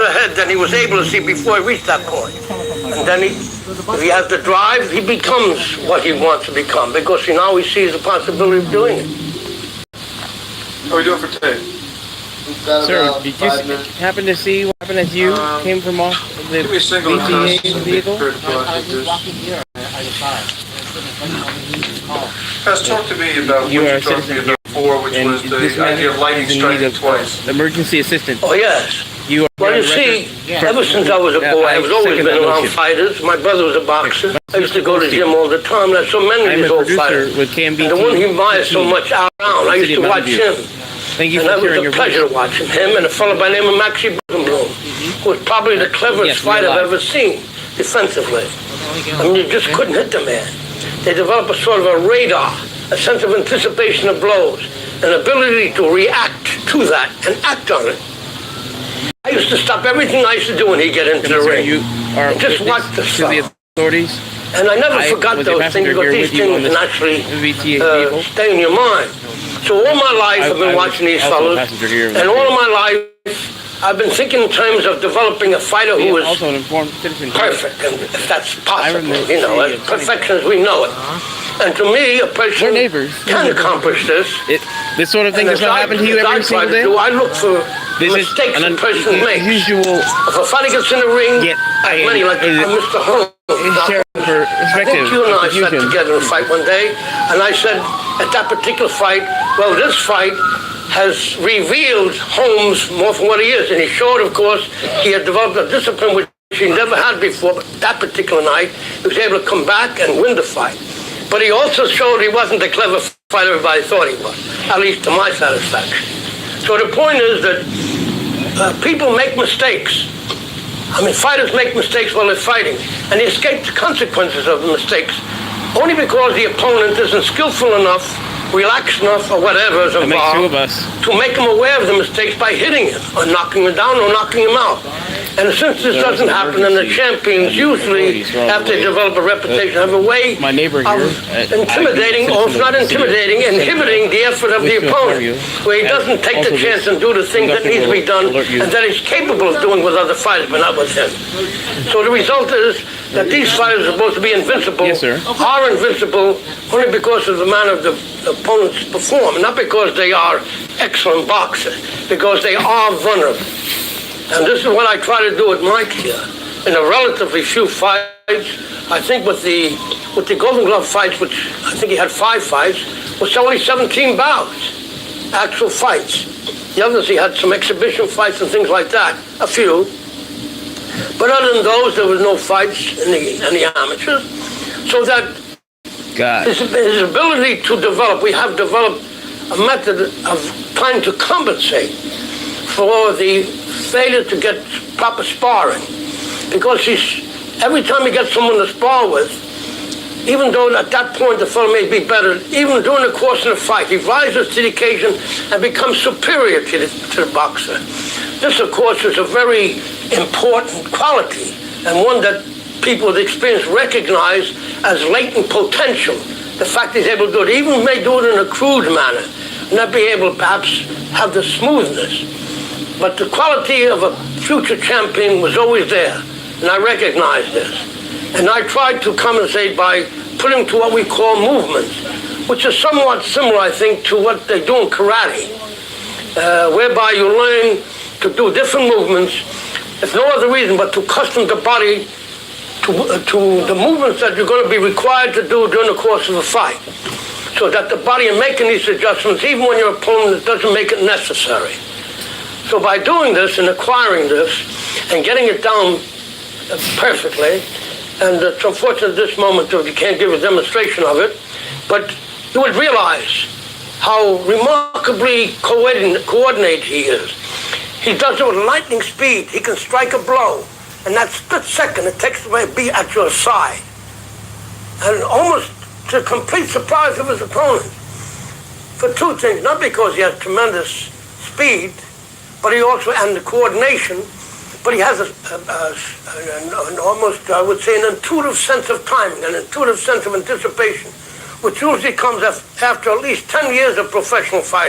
ahead than he was able to see before he reached that point. And then if he has the drive, he becomes what he wants to become because now he sees the possibility of doing it. How are we doing for today? Sir, did you happen to see what happened as you came from off the BTA vehicle? Guys, talk to me about what you talked to me about before, which was the idea of lightning striking twice. Emergency assistant. Oh, yes. You Well, you see, ever since I was a boy, I've always been around fighters. My brother was a boxer. I used to go to the gym all the time. There's so many of these old fighters. And the one he admires so much, Al Brown, I used to watch him. Thank you and for that was a pleasure watching him and a fellow by the name of Maxie Rosenblum, who was probably the cleverest fighter I've ever seen defensively. I mean, you just couldn't hit the man. They developed a sort of a radar, a sense of anticipation of blows, an ability to react to that and act on it. I used to stop everything I used to do when he'd get into the ring and just watch the stuff. And I never forgot those things because these things can actually stay in your mind. So all my life I've been watching these fellas, and all of my life I've been thinking in terms of developing a fighter who is perfect, and if that's possible, you know, as perfection as we know it. And to me, a person can accomplish this. This sort of thing does not happen to you every single day? I look for mistakes a person makes. If a fighter gets in the ring, many like Mr. Holmes, I think you and I sat together in a fight one day, and I said, at that particular fight, well, this fight has revealed Holmes more for what he is. And he showed, of course, he had developed a discipline which he never had before, but that particular night, he was able to come back and win the fight. But he also showed he wasn't the clever fighter everybody thought he was, at least to my satisfaction. So the point is that people make mistakes. I mean, fighters make mistakes while they're fighting, and they escape the consequences of the mistakes only because the opponent isn't skillful enough, relaxed enough, or whatever is involved to make him aware of the mistakes by hitting him, or knocking him down, or knocking him out. And since this doesn't happen, then the champions usually, after they develop a reputation, have a way of intimidating, or if not intimidating, inhibiting the effort of the opponent, where he doesn't take the chance and do the thing that needs to be done, and that he's capable of doing with other fighters, but not with him. So the result is that these fighters are supposed to be invincible, are invincible only because of the manner the opponents perform, not because they are excellent boxers, because they are vulnerable. And this is what I try to do with Mike here. In a relatively few fights, I think with the Golden Glove fights, which I think he had 5 fights, was only 17 bouts, actual fights. The others, he had some exhibition fights and things like that, a few. But other than those, there was no fights in the amateurs. So that his ability to develop, we have developed a method of trying to compensate for the failure to get proper sparring. Because every time he gets someone to spar with, even though at that point the fellow may be better, even during the course of the fight, he rises to the occasion and becomes superior to the boxer. This, of course, is a very important quality, and one that people with experience recognize as latent potential. The fact he's able to do it, even may do it in a crude manner, not be able to perhaps have the smoothness. But the quality of a future champion was always there, and I recognized this. And I tried to compensate by putting to what we call movements, which is somewhat similar, I think, to what they do in karate, whereby you learn to do different movements, if no other reason but to custom the body to the movements that you're going to be required to do during the course of a fight, so that the body in making these adjustments, even when your opponent doesn't make it necessary. So by doing this and acquiring this and getting it down perfectly, and it's unfortunate at this moment that you can't give a demonstration of it, but you would realize how remarkably coordinated he is. He does it with lightning speed. He can strike a blow, and that split second it takes away be at your side. And almost to complete surprise of his opponent. For 2 things, not because he has tremendous speed, but he also, and the coordination, but he has an almost, I would say, an intuitive sense of timing, an intuitive sense of anticipation, which usually comes after at least 10 years of professional fighting.